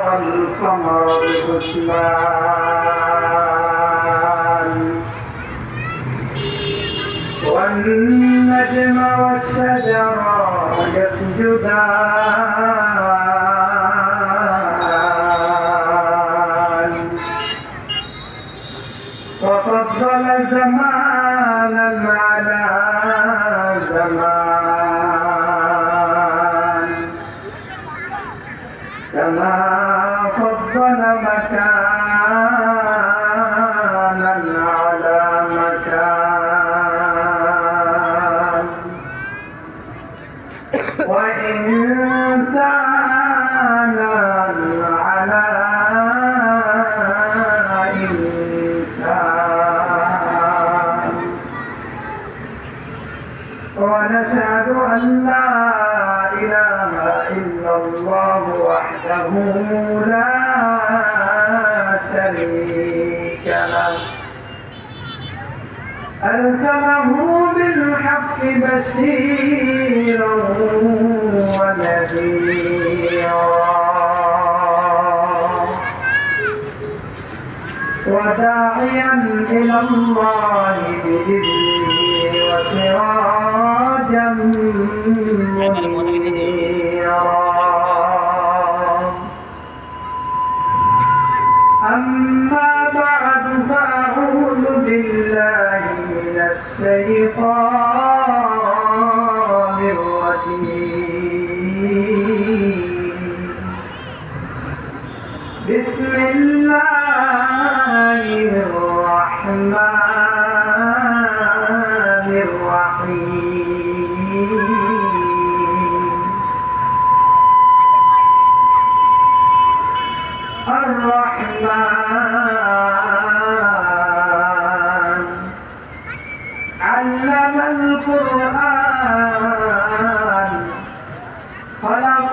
والقمر بحسبان والنجم والشجر يسجدان وفضل زمانا على زمان كما فضل مكانا على مكان وإنسانا على إنسان ونشهد أن لا إله إلا الله وحده لا شريك له أرسله بالحق بشيرا ونذيرا وداعيا إلى الله بإذنه وسراجا منيرا أما بعد فأعوذ بالله من الشيطان الرجيم بسم الله الرحمن الرحيم الرحمن علم القرآن خلق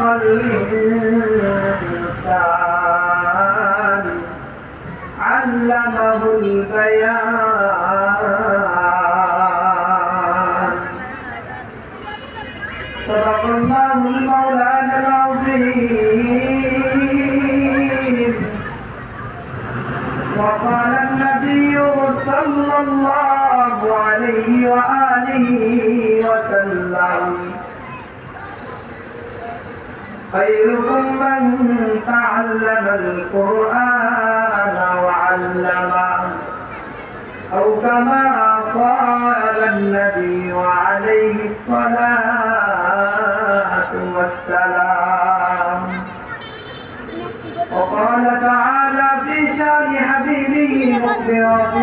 الإنسان علمه البيان صدق الله المولانا العظيم وقال النبي صلى الله عليه وآله وسلم خيركم من تعلم القرآن وعلمه أو كما قال النبي عليه الصلاة والسلام وقال تعالى في شان حبيبه مخبرات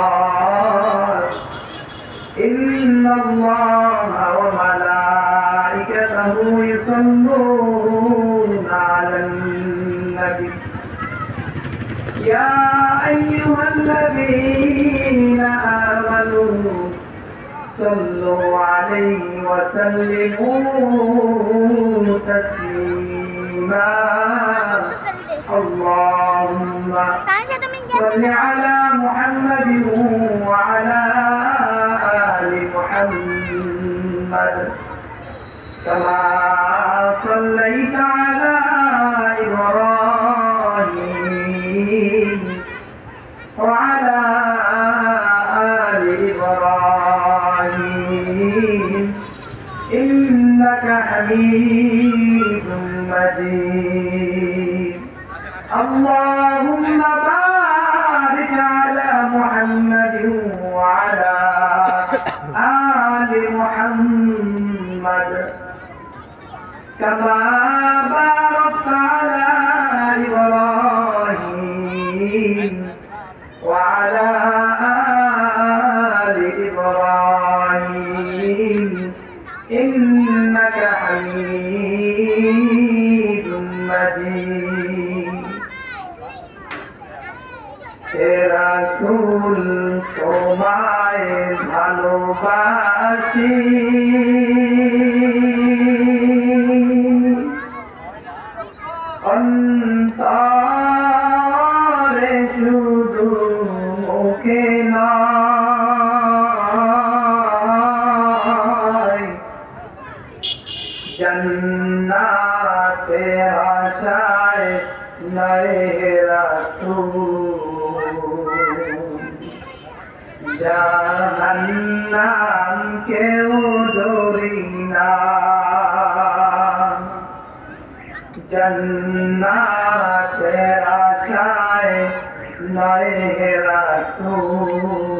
وآمرات إن الله وملائكته يصلون على النبي يا أيها الذين آمنوا صلوا عليه وسلموا تسليما اللهم صل على محمد وعلى آل محمد كما صليت على إبراهيم وعلى آل إبراهيم إنك حميد مجيد اللهم بارك على محمد وعلى آل محمد كما باركت على إبراهيم وعلى آل إبراهيم إنك حميد مجيد রাসূল তোমায় ভালোবাসি অন্তরে শুধু মুখে নয় জান্নাতে आशाए नए रसूल जहन्नम के उदोरीना जन्नत आशाए नए रसूल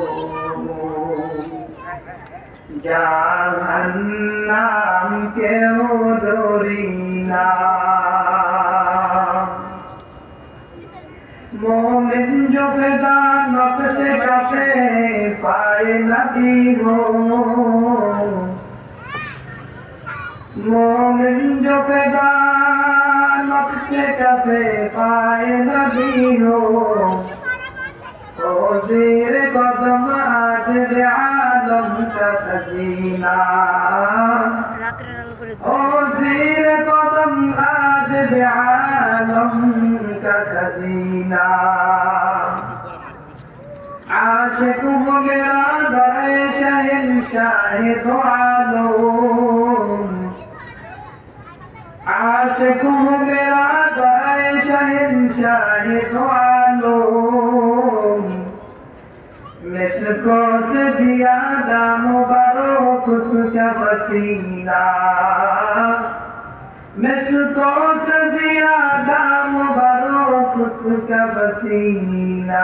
जहन्नम के उदोरीना मोमिन जो फिदा नक्शे कफे पाए नबी हो मोमिन जो फिदा नक्शे कफे पाए नबी हो ओ ज़ीर कदम आज आलम का खजीना ओ ज़ीर कदम आज आलम का खजीना आशिक हो मेरा दरे शहंशाह दो आलम आशिक हो मेरा दरे शहंशाह दो आलम मिस्को से ज़ियादा मुबारक उसका पसीना मिस्को से ज़ियादा मुबारक उसका पसीना